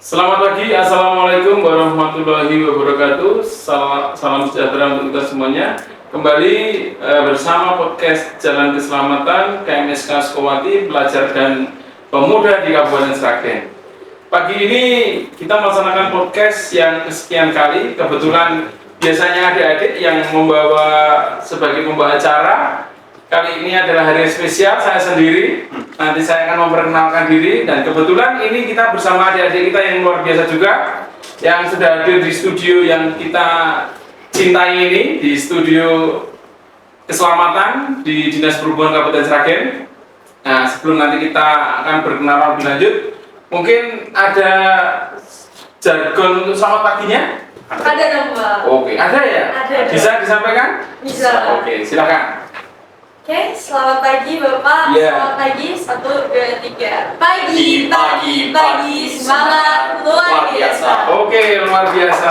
Selamat pagi, Assalamualaikum warahmatullahi wabarakatuh. Salam sejahtera untuk kita semuanya. Kembali bersama podcast Jalan Keselamatan KMSK Sukowati, pelajar dan pemuda di Kabupaten Sragen. Pagi ini kita melaksanakan podcast yang kesekian kali. Kebetulan biasanya adik-adik yang membawa sebagai pembawa acara. Kali ini adalah hari spesial, saya sendiri. Nanti saya akan memperkenalkan diri, dan kebetulan ini kita bersama adik-adik kita yang luar biasa juga, yang sudah hadir di studio yang kita cintai ini, di studio keselamatan di Dinas Perhubungan Kabupaten Sragen. Nah, sebelum nanti kita akan berkenalan lebih lanjut, mungkin ada jargon untuk selamat paginya? Ada dong, Mbak. Oke, ada ya? Ada. Bisa disampaikan? Bisa. Oke, silakan. Oke, selamat pagi Bapak. Yeah. Selamat pagi, 1, 2, 3. Pagi, semangat luar biasa. Oke, luar biasa.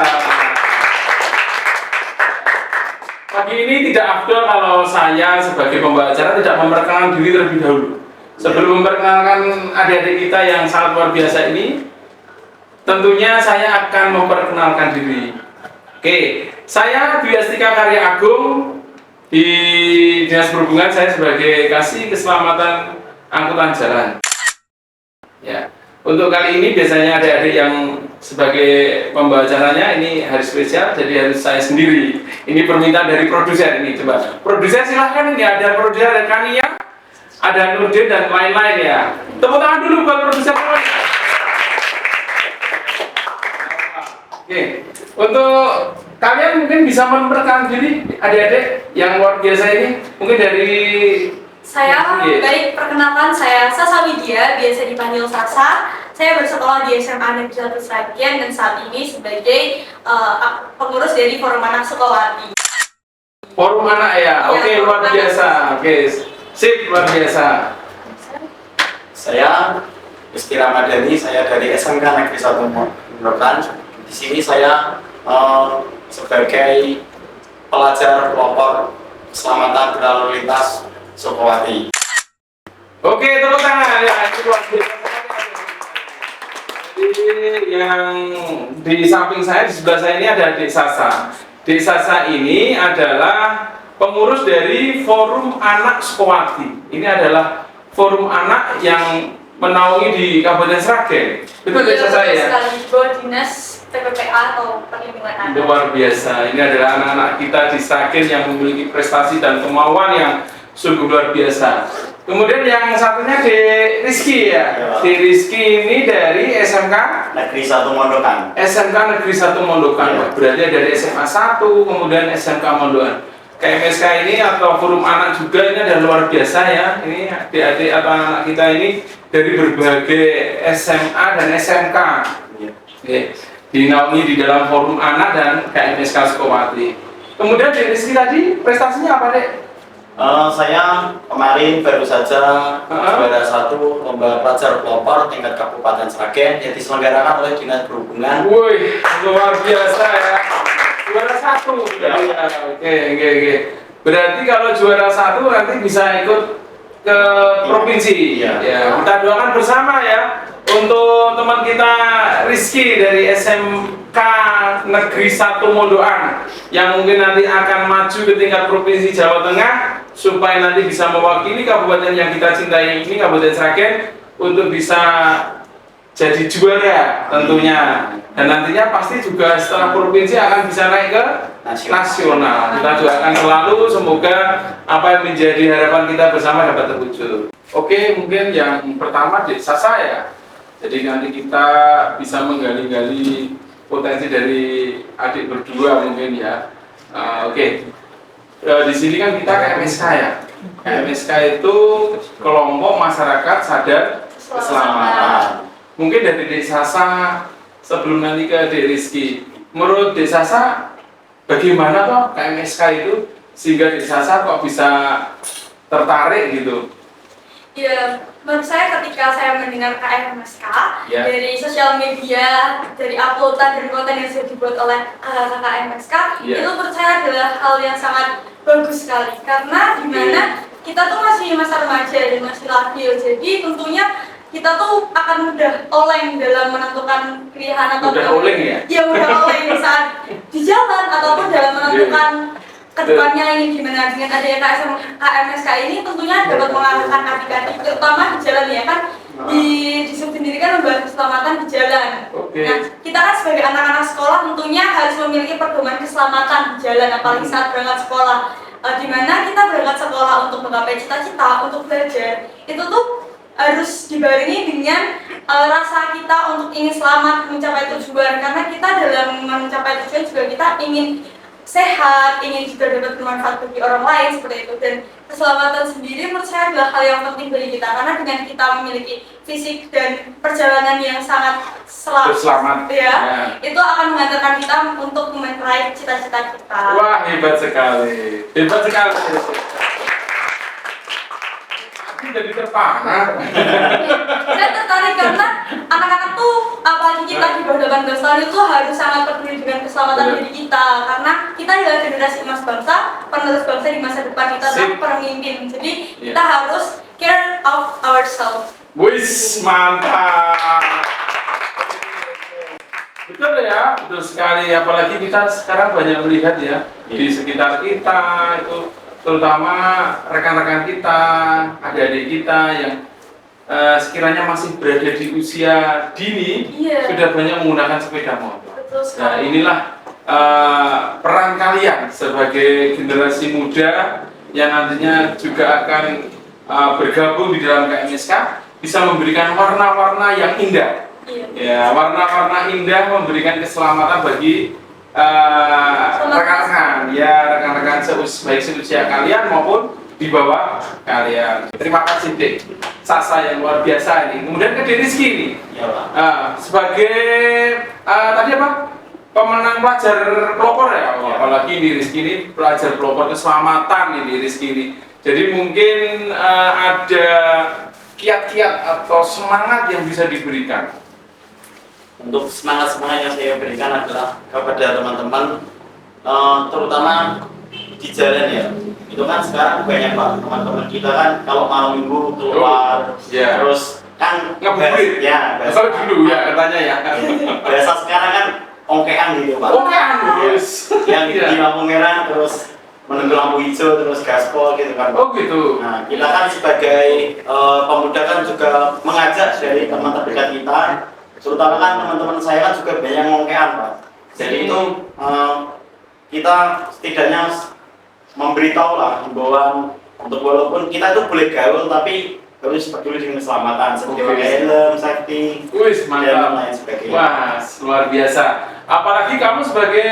Pagi ini tidak afdol kalau saya sebagai pembawa acara tidak memperkenalkan diri terlebih dahulu. Sebelum memperkenalkan adik-adik kita yang sangat luar biasa ini, tentunya saya akan memperkenalkan diri. Oke, saya Dwi Astika Karya Agung. Di Dinas Perhubungan saya sebagai Kasih Keselamatan Angkutan Jalan. Ya, untuk kali ini biasanya adik-adik yang sebagai pembawa acaranya, ini hari spesial, jadi harus saya sendiri. Ini permintaan dari produser ini, coba. Produser silahkan, ini ada produser, ada Kania, ada Nurdin dan lain-lain ya. Tepuk tangan dulu buat produser. Oke, untuk kalian mungkin bisa memperkenalkan diri adik-adik yang luar biasa ini, mungkin dari Saya baik, perkenalkan, saya Sasa Widya, biasa dipanggil Sasa. Saya bersekolah di SMA Negeri 1 Sragen dan saat ini sebagai pengurus dari Forum Anak Sukowati. Forum Anak ya. Oke, Ya, luar Forum biasa. Oke, sip, luar biasa. Saya Gusti Ramadhani, saya dari SMK Negeri 1 Mondokan. Di sini saya sebagai pelajar kelompok keselamatan berlalu lintas Sukowati. Oke, tepuk tangan ya. Itu luar biasa. Jadi yang di samping saya, di sebelah saya ini ada Dek Sasa. Dek Sasa ini adalah pengurus dari Forum Anak Sukowati. Ini adalah forum anak yang menaungi di Kabupaten Sragen. Betul Dek Sasa ya? Sekali di bawah Dinas TPPA atau Perlindungan Anak. Luar biasa. Ini adalah anak-anak kita di Sragen yang memiliki prestasi dan kemauan yang sungguh luar biasa. Kemudian yang satunya Dek Rizky ya. Ya. Dek Rizky ini dari SMK Negeri 1 Mondokan. SMK Negeri 1 Mondokan. Ya. Berarti dari SMA 1 kemudian SMK Mondokan. KMSK ini atau forum anak juga ini adalah luar biasa ya. Ini adik-adik atau anak kita ini dari berbagai SMA dan SMK. Oke. Dinaungi di dalam forum anak dan KMSK Sukowati. Kemudian Dek Rizky tadi prestasinya apa Dek? Saya kemarin baru saja juara 1 lomba pelajar pelopor tingkat Kabupaten Sragen yang diselenggarakan oleh Dinas Perhubungan. Wih, luar biasa ya. Juara 1 ya. Oke. Berarti kalau juara 1 nanti bisa ikut ke provinsi. Iya. Ya, kita doakan bersama ya untuk teman kita Rizky dari SMK Negeri 1 Mondokan yang mungkin nanti akan maju ke tingkat provinsi Jawa Tengah supaya nanti bisa mewakili kabupaten yang kita cintai ini, Kabupaten Sragen, untuk bisa jadi juara tentunya. Dan nantinya pasti juga setelah provinsi akan bisa naik ke nasional. Kita doakan selalu semoga apa yang menjadi harapan kita bersama dapat terwujud. Oke, mungkin yang pertama Dek Sasa ya. Jadi nanti kita bisa menggali-gali potensi dari adik berdua mungkin ya. Oke. Di sini kan kita KMSK ya. KMSK itu kelompok masyarakat sadar keselamatan. Mungkin dari Dek Sasa sebelum nanti ke Dek Rizky, menurut Dek Sasa bagaimana toh KMSK itu sehingga Dek Sasa kok bisa tertarik gitu? Ya, menurut saya ketika saya mendengar KMSK Ya. dari sosial media, dari uploadan dan konten yang sudah dibuat oleh KMSK, Ya. itu menurut saya adalah hal yang sangat bagus sekali karena dimana kita tuh masih masa remaja dan masih labil, jadi tentunya kita tuh akan mudah oleng dalam menentukan pilihan atau Mudah oleng ya? Iya, mudah oleng saat di jalan ataupun dalam menentukan kedepannya ini gimana. Dengan adanya KMSK ini tentunya dapat mengarahkan adik-adik terutama di jalan ya kan, di sub sendiri kan membahas keselamatan di jalan. Nah, kita kan sebagai anak-anak sekolah tentunya harus memiliki pedoman keselamatan di jalan apalagi saat berangkat sekolah. Di mana kita berangkat sekolah untuk menggapai cita-cita, untuk belajar, itu tuh harus dibarengi dengan rasa kita untuk ingin selamat mencapai tujuan, karena kita dalam mencapai tujuan juga kita ingin sehat, ingin juga dapat bermanfaat bagi orang lain seperti itu. Dan keselamatan sendiri menurut saya adalah hal yang penting bagi kita, karena dengan kita memiliki fisik dan perjalanan yang sangat selamat ya, itu akan mengantarkan kita untuk meraih cita-cita kita. Wah, hebat sekali, hebat sekali. Jadi terpana. Saya tertarik karena anak-anak tuh apalagi kita di bawah 18 tahun itu harus sangat peduli dengan keselamatan diri kita, karena kita adalah generasi emas bangsa, penerus bangsa di masa depan. Kita adalah pemimpin, jadi kita harus care of ourselves. Wis, mantap. Betul ya, betul sekali. Apalagi kita sekarang banyak melihat ya di sekitar kita itu, terutama rekan-rekan kita, adik-adik kita yang sekiranya masih berada di usia dini, sudah banyak menggunakan sepeda motor. Nah, inilah peran kalian sebagai generasi muda yang nantinya juga akan bergabung di dalam KMSK, bisa memberikan warna-warna yang indah. Ya, warna-warna indah memberikan keselamatan bagi rekan-rekan, ya rekan-rekan baik seusia kalian maupun di bawah kalian. Terima kasih Dek Sasa yang luar biasa ini. Kemudian ke Dek Rizky ini, sebagai tadi apa? Pemenang pelajar pelopor ya. Apalagi ini Rizky ini pelajar pelopor keselamatan ini Rizky ini. Jadi mungkin ada kiat-kiat atau semangat yang bisa diberikan. Untuk semangat yang saya berikan adalah kepada teman-teman, terutama di jalan ya. Itu kan sekarang banyak Pak, teman-teman kita kan kalau malam minggu keluar, terus kan ngebuburit ya, bahasa dulu ya katanya ya. Bahasa sekarang kan ongkean gitu Pak. Ongkean terus. Yang di lampu merah terus menunggu lampu hijau terus gaspol gitu kan Pak. Oh gitu. Nah, kita kan sebagai pemuda kan juga mengajak dari teman terdekat kita, terutama kan teman-teman saya kan juga banyak ngongkean Pak. Jadi itu kita setidaknya memberitahu lah himbauan untuk walaupun kita itu boleh gaul tapi harus peduli dengan keselamatan seperti pakai helm, safety, dan lain sebagainya. Wah, luar biasa. Apalagi kamu sebagai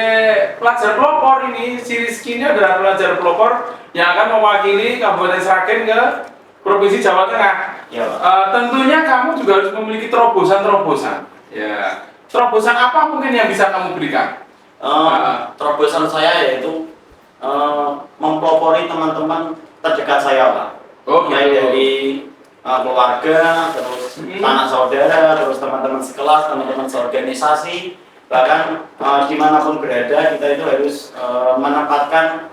pelajar pelopor ini, si Rizky ini adalah pelajar pelopor yang akan mewakili Kabupaten Sragen ke Provinsi Jawa Tengah. Ya, tentunya kamu juga harus memiliki terobosan-terobosan. Ya, terobosan apa mungkin yang bisa kamu berikan? Terobosan saya yaitu mempelopori teman-teman terdekat saya Pak. Mulai dari keluarga, terus anak saudara, terus teman-teman sekelas, teman-teman seorganisasi, bahkan dimanapun berada kita itu harus menempatkan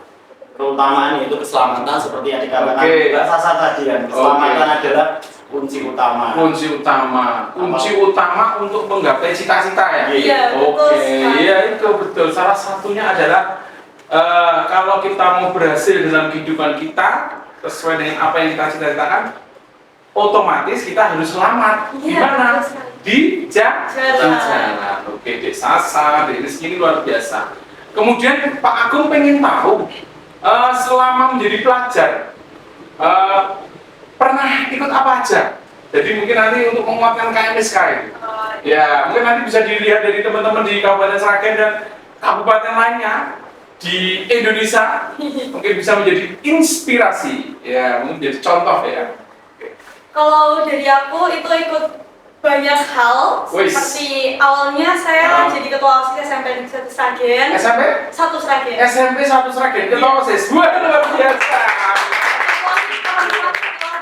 keutamaan yaitu keselamatan seperti yang dikatakan Mbak Sasa tadi kan. Keselamatan adalah kunci utama. Kunci utama untuk menggapai cita-cita ya. Iya. Iya itu betul. Salah satunya adalah kalau kita mau berhasil dalam kehidupan kita sesuai dengan apa yang kita cita-citakan, otomatis kita harus selamat. Gimana? Di jalan. Oke, Dek Sasa, Dek Rizky ini luar biasa. Kemudian Pak Agung pengen tahu, selama menjadi pelajar, pernah ikut apa aja? Jadi mungkin nanti untuk menguatkan KMSK ini. Ya, mungkin nanti bisa dilihat dari teman-teman di Kabupaten Sragen dan kabupaten lainnya di Indonesia, mungkin bisa menjadi inspirasi, ya mungkin jadi contoh ya. Kalau dari aku itu ikut banyak hal. Seperti awalnya saya jadi ketua OSIS SMP 1 Sragen. SMP 1 Sragen. SMP 1 Sragen ketua OSIS. Wah, luar biasa.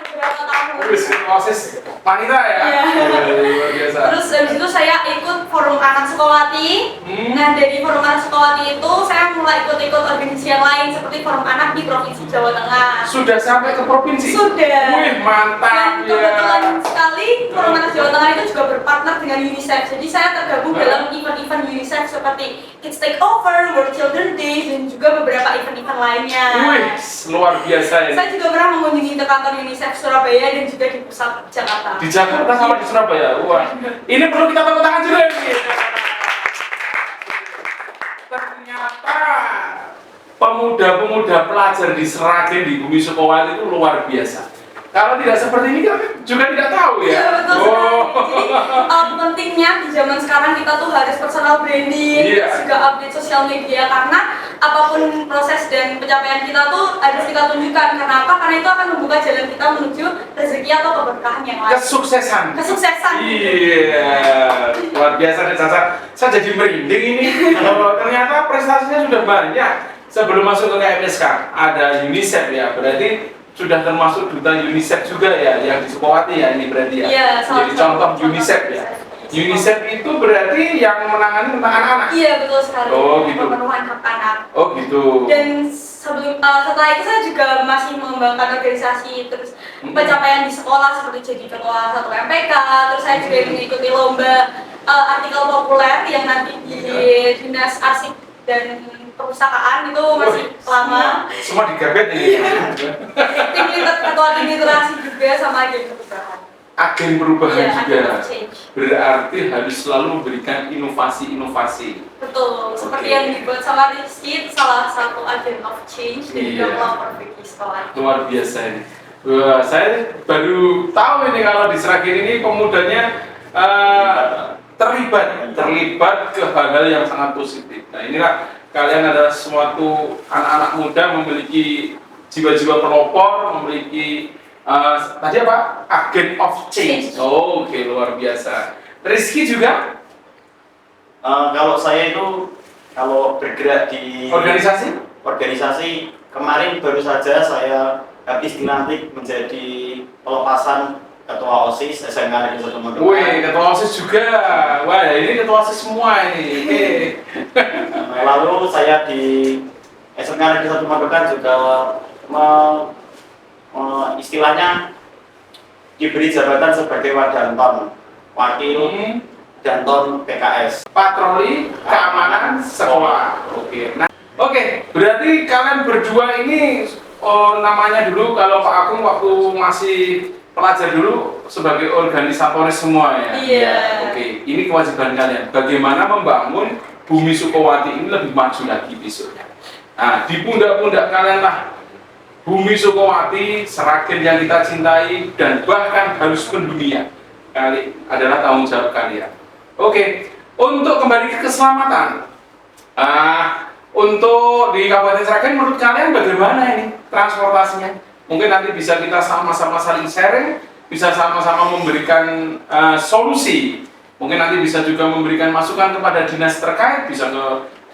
Beberapa tahun. Ketua OSIS wanita ya? Iya. Luar biasa. Terus habis itu saya ikut forum anak Sukawati. Nah dari forum anak Sukawati itu saya mulai ikut-ikut organisasi yang lain seperti forum anak di Provinsi Jawa Tengah. Sudah sampai ke provinsi? Sudah. Wih, mantap Dan ya. kebetulan sekali forum anak Jawa Tengah itu juga berpartner dengan UNICEF. Jadi saya tergabung dalam event-event UNICEF seperti Kids Take Over, World Children Day, dan juga beberapa event-event lainnya. Wih, luar biasa ya. Saya juga pernah mengunjungi ke kantor UNICEF Surabaya dan juga di pusat Jakarta. Di Jakarta sama di Surabaya. Wah, ini perlu kita tepuk tangan juga nih. Ternyata pemuda-pemuda pelajar di Sragen di Bumi Sukowati itu luar biasa. Kalau tidak seperti ini kan juga tidak tahu ya. Iya betul sekali. Jadi pentingnya di zaman sekarang kita tuh harus personal branding, Iya. juga update sosial media karena apapun proses dan pencapaian kita tuh harus kita tunjukkan. Kenapa? Karena itu akan membuka jalan kita menuju rezeki atau keberkahan yang lain. Kesuksesan. Kesuksesan. Iya, luar biasa nih Caca. Saya jadi merinding ini. Kalau ternyata prestasinya sudah banyak. Sebelum masuk ke KMSK ada UNICEF ya, berarti sudah termasuk duta UNICEF juga ya, yang di Sukowati ya ini berarti ya. Iya, Jadi contoh UNICEF ya. UNICEF itu berarti yang menangani tentang anak-anak. Iya betul sekali. Oh, gitu. Pemenuhan hak anak. Oh gitu. Dan setelah itu saya juga masih mengembangkan organisasi terus pencapaian di sekolah seperti jadi ketua satu MPK. Terus saya juga mengikuti lomba artikel populer yang nanti di Dinas Arsip dan Perpustakaan itu masih lama. Semua digebet ini. Ketua tim literasi juga sama agen perubahan. Agen perubahan Iya, juga. agen of change. Berarti harus selalu memberikan inovasi-inovasi. Betul, seperti Oke. yang dibuat sama Rizky, salah satu agen of change dan juga Iya. pelopor bagi sekolah. Luar biasa ini. Wah, saya baru tahu ini kalau di Sragen ini pemudanya terlibat ke hal-hal yang sangat positif. Nah inilah kalian adalah suatu anak-anak muda memiliki jiwa-jiwa pelopor, memiliki tadi apa? Agen of change. Oh, oke, luar biasa. Rizky juga Kalau saya itu kalau bergerak di organisasi? kemarin baru saja saya habis dilantik menjadi pelepasan ketua OSIS SMK Negeri 1 Mondokan. Wih, ketua OSIS juga. Wah, ini ketua OSIS semua ini. Oke. Lalu saya di SMK Negeri 1 Mondokan juga istilahnya diberi jabatan sebagai wadanton, wakil danton PKS. Patroli keamanan sekolah. Oke. Nah, oke, berarti kalian berdua ini namanya dulu kalau Pak Agung waktu masih pelajar dulu sebagai organisatoris semua ya. Iya. Oke, ini kewajiban kalian. Bagaimana membangun Bumi Sukowati ini lebih maju lagi besoknya. Nah, di pundak-pundak kalian lah Bumi Sukowati, Sragen yang kita cintai dan bahkan harus mendunia. Kali adalah tanggung jawab kalian. Oke, untuk kembali ke keselamatan. Untuk di Kabupaten Sragen menurut kalian bagaimana ini transportasinya? Mungkin nanti bisa kita sama-sama saling sharing, bisa sama-sama memberikan solusi. Mungkin nanti bisa juga memberikan masukan kepada dinas terkait, bisa ke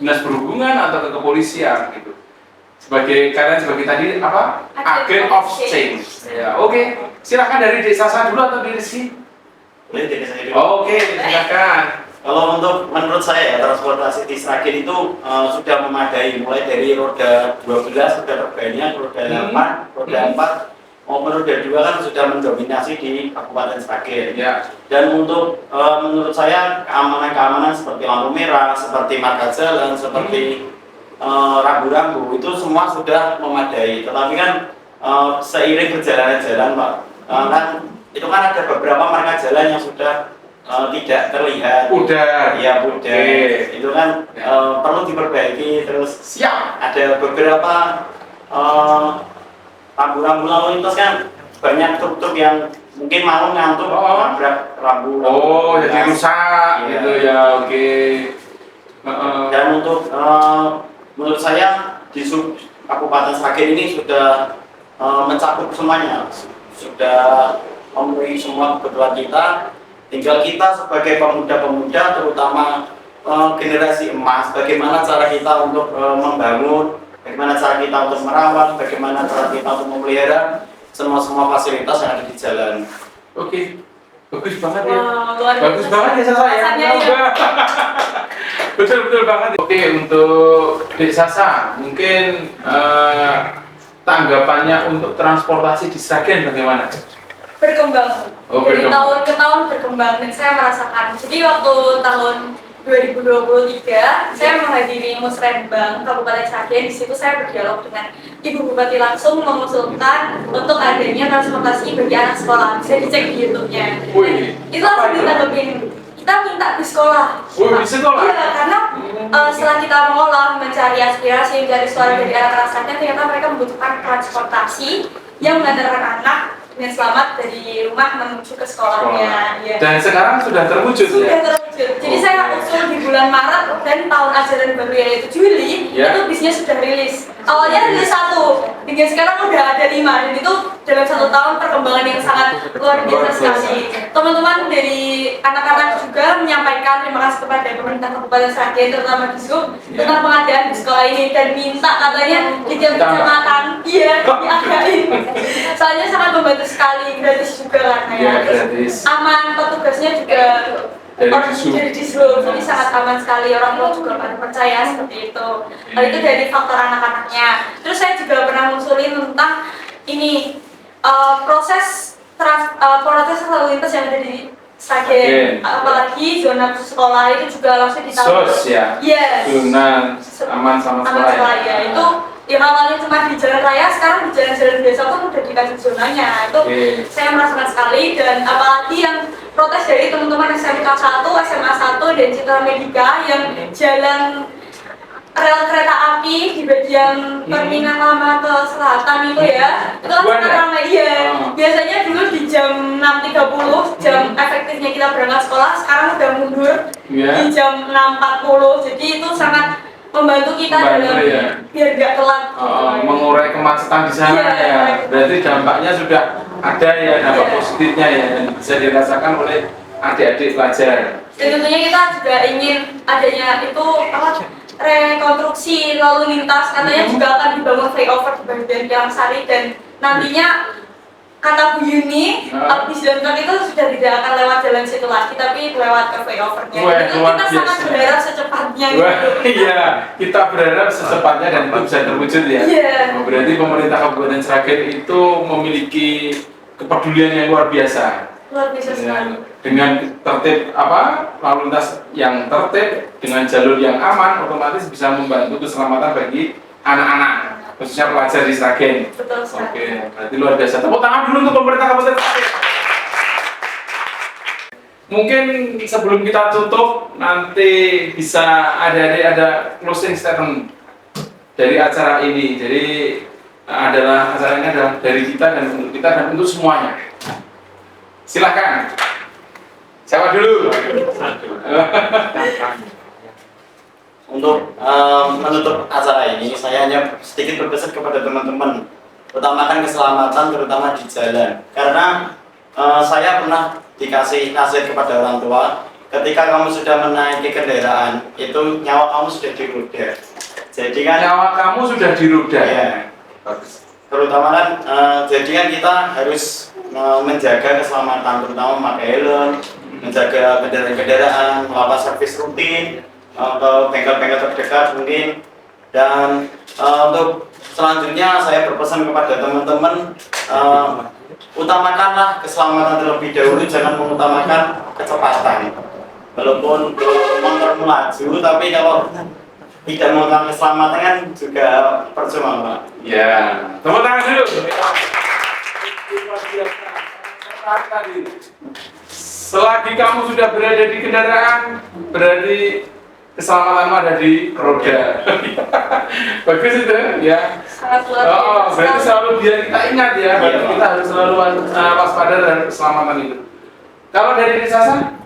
dinas perhubungan atau ke kepolisian gitu. Kalian sebagai tadi apa? Agen of change. Ya, oke. Silakan dari Dek Sasa dulu atau dari Rizky? Boleh dari saya dulu. Oke, silakan. Kalau menurut saya ya transportasi di Sragen itu sudah memadai, mulai dari roda 12 roda terbanyak, roda 8, roda 4 maupun roda 2 kan sudah mendominasi di Kabupaten Sragen. Ya. Dan untuk menurut saya keamanan seperti lampu merah, seperti marka jalan, seperti rambu-rambu itu semua sudah memadai. Tetapi kan seiring berjalannya jalan Pak, kan itu kan ada beberapa marka jalan yang sudah tidak terlihat. Udah. Iya, udah. Oke. Itu kan perlu diperbaiki. Terus Siap. ada beberapa rambu-rambu lalu lintas kan banyak truk-truk yang mungkin malam ngantuk nabrak rambu. Oh, jadi rusak Iya. gitu ya. Oke. Dan untuk menurut saya di Kabupaten Sragen ini sudah mencakup semuanya, sudah memenuhi semua kebutuhan kita. Tinggal kita sebagai pemuda-pemuda, terutama generasi emas, bagaimana cara kita untuk membangun, bagaimana cara kita untuk merawat, bagaimana cara kita untuk memelihara semua fasilitas yang ada di jalan. Oke. Bagus banget ya. Wow, luar biasa. Bagus banget ya Sasa ya. Rasanya ya. Betul banget. Oke, untuk Dek Sasa, mungkin tanggapannya untuk transportasi di Sragen bagaimana? Berkembang. Oh, Dari berkembang. tahun ke tahun berkembang dan saya merasakan. Jadi waktu tahun 2023 saya menghadiri Musrenbang Kabupaten Sragen. Di situ saya berdialog dengan Ibu Bupati langsung mengusulkan untuk adanya transportasi bagi anak sekolah. Bisa dicek di YouTube-nya. Wih, Itu langsung ditanggapin. Kita minta di sekolah. Wih, di sekolah? Iya, karena setelah kita mengolah, mencari aspirasi, mencari suara dari anak-anak Sragen, ternyata mereka membutuhkan transportasi yang mengantarkan anak dengan selamat dari rumah menuju ke sekolahnya. Ya. Dan sekarang sudah terwujud Sudah ya? terwujud. Jadi saya usul di bulan Maret dan tahun ajaran baru yaitu Juli, Ya. itu bisnya sudah rilis. Awalnya rilis 1, hingga sekarang udah ada 5 dan itu dalam 1 tahun perkembangan yang sangat luar biasa sekali. Teman-teman dari anak-anak juga menyampaikan terima kasih kepada pemerintah Kabupaten Sragen terutama Dishub tentang pengadaan di sekolah ini dan minta katanya di tiap kecamatan diadain. Soalnya sangat membantu sekali, gratis juga kan Iya, ya. Terus gratis. aman, petugasnya juga dari Dishub, jadi sangat aman sekali, orang tua juga pada percaya seperti itu. Hal itu dari faktor anak-anaknya. Terus saya juga pernah ngusulin tentang ini proses lalu lintas yang ada di Sragen, apalagi zona sekolah itu juga langsung ditaruh. SOS ya? Yes. Zona aman sama sekolah ya. Itu yang awalnya cuma di jalan raya, sekarang di jalan-jalan biasa pun udah dikasih zonanya. Itu saya merasakan sekali, dan apalagi yang protes dari teman-teman SMK 1, SMA 1 dan Citra Medika yang jalan rel kereta api di bagian terminal lama ke selatan itu ya, itu kan sangat ramai ya. Biasanya dulu di jam 6.30 jam efektifnya kita berangkat sekolah, sekarang udah mundur di jam 6.40, jadi itu sangat membantu kita dalam biar gak telat. Mengurai kemacetan di sana ya. Berarti dampaknya sudah ada ya, dampak positifnya ya, dan bisa dirasakan oleh adik-adik pelajar. Dan tentunya kita juga ingin adanya itu rekonstruksi lalu lintas, katanya juga akan dibangun flyover di bagian Piangsari, dan nantinya kata Bu Yuni bis Damkar itu sudah tidak akan lewat jalan situ lagi tapi lewat ke flyovernya. Itu kita sangat berharap secepatnya gitu. Iya, kita berharap secepatnya dan itu bisa terwujud ya. Berarti pemerintah Kabupaten Sragen itu memiliki kepedulian yang luar biasa. Luar biasa sekali. Dengan tertib lalu lintas yang tertib, dengan jalur yang aman, otomatis bisa membantu keselamatan bagi anak-anak, khususnya pelajar di Sragen. Betul sekali. Oke, berarti luar biasa. Tepuk tangan dulu untuk pemerintah Kabupaten Sragen. Mungkin sebelum kita tutup, nanti bisa ada closing statement dari acara ini. Jadi acaranya adalah dari kita dan untuk semuanya. Silakan. Siapa dulu? Untuk menutup acara ini, saya hanya sedikit berpesan kepada teman-teman, utamakan keselamatan terutama di jalan. Karena saya pernah dikasih nasihat kepada orang tua, ketika kamu sudah menaiki kendaraan, itu nyawa kamu sudah di roda. Jadi kan nyawa kamu sudah di roda. Ya. Terutama kan, jadi kan kita harus menjaga keselamatan, terutama memakai helm, menjaga kendaraan-kendaraan, melakukan servis rutin ke bengkel-bengkel terdekat mungkin. Dan untuk selanjutnya saya berpesan kepada teman-teman, utamakanlah keselamatan terlebih dahulu, jangan mengutamakan kecepatan. Walaupun motor melaju, tapi kalau tidak mengutamakan keselamatan kan juga percuma, Pak. Ya, tepuk tangan dulu. Selagi kamu sudah berada di kendaraan, berarti keselamatanmu ada di roda. Bagus itu ya. Sangat luar biasa. Berarti selalu biar kita ingat ya, berarti kita harus selalu waspada terhadap keselamatan itu. Kalau dari Sasa?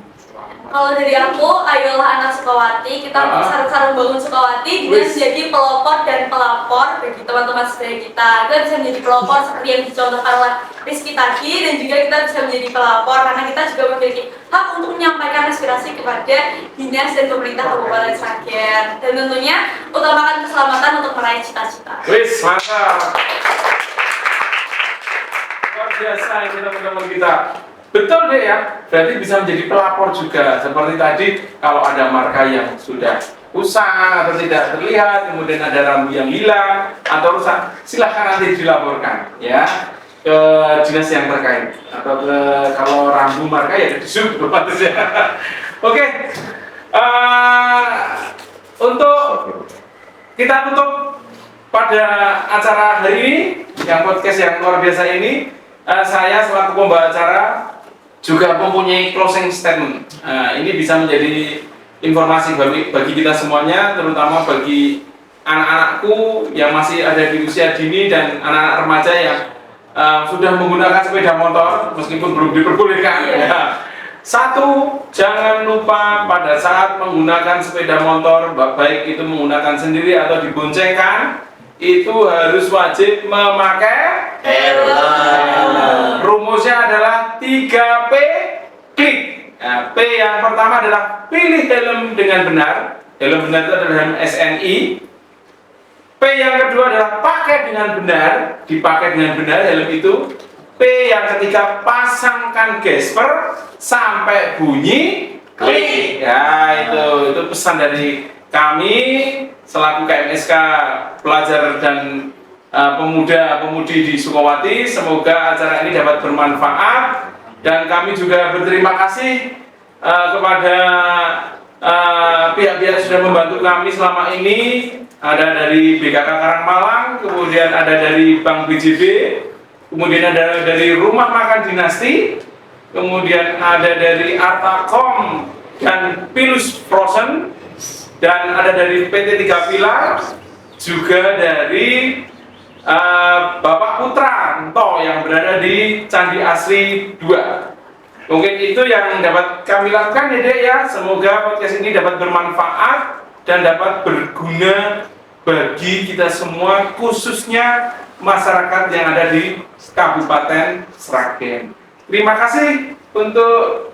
Kalau dari aku, ayolah anak Sukawati, kita sarung-sarung bangun Sukawati dengan menjadi pelopor dan pelapor bagi teman-teman saudara kita. Kita bisa menjadi pelopor seperti yang dicontohkan oleh Rizky tadi, dan juga kita bisa menjadi pelapor karena kita juga memiliki hak untuk menyampaikan aspirasi kepada dinas dan pemerintah Kabupaten Sragen. Dan tentunya utamakan keselamatan untuk meraih cita-cita. Wis, mantap. Luar biasa ini teman-teman kita. Betul deh ya, berarti bisa menjadi pelapor juga. Seperti tadi, kalau ada marka yang sudah usang atau tidak terlihat, kemudian ada rambu yang hilang atau rusak, silahkan nanti dilaporkan ya ke dinas yang terkait. Atau kalau rambu marka ya ke disub. Oke, untuk kita tutup pada acara hari ini, yang podcast yang luar biasa ini, saya selaku pembawa acara juga mempunyai closing statement. Ini bisa menjadi informasi bagi kita semuanya, terutama bagi anak-anakku yang masih ada di usia dini dan anak-anak remaja yang sudah menggunakan sepeda motor meskipun belum diperbolehkan. Ya. Satu, jangan lupa pada saat menggunakan sepeda motor, baik itu menggunakan sendiri atau diboncengkan, itu harus wajib memakai helm. Rumusnya adalah 3P, klik. Nah, P yang pertama adalah pilih helm dengan benar. Helm benar itu adalah helm SNI. P yang kedua adalah pakai dengan benar, dipakai dengan benar helm itu. P yang ketiga, pasangkan gesper sampai bunyi klik. Ya, itu pesan dari kami selaku KMSK pelajar dan pemuda-pemudi di Sukawati. Semoga acara ini dapat bermanfaat dan kami juga berterima kasih kepada pihak-pihak yang sudah membantu kami selama ini. Ada dari BKK Karangmalang, kemudian ada dari Bank BJB, kemudian ada dari Rumah Makan Dinasti, kemudian ada dari Artakom dan Pilus Frozen, dan ada dari PT Tiga Pilar, juga dari Bapak Putranto yang berada di Candi Asri 2. Mungkin itu yang dapat kami lakukan ya Dek ya. Semoga podcast ini dapat bermanfaat dan dapat berguna bagi kita semua, khususnya masyarakat yang ada di Kabupaten Sragen. Terima kasih untuk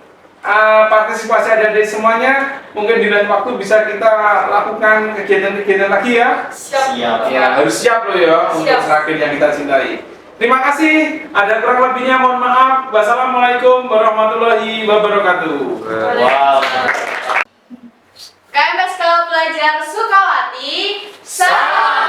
partisipasi adik-adik semuanya. Mungkin di lain waktu bisa kita lakukan kegiatan-kegiatan lagi ya. Siap. Ya, harus siap loh ya untuk Sragen yang kita cintai. Terima kasih. Ada kurang lebihnya mohon maaf. Wassalamualaikum warahmatullahi wabarakatuh. Wow. KMSK Pelajar Sukawati, salam.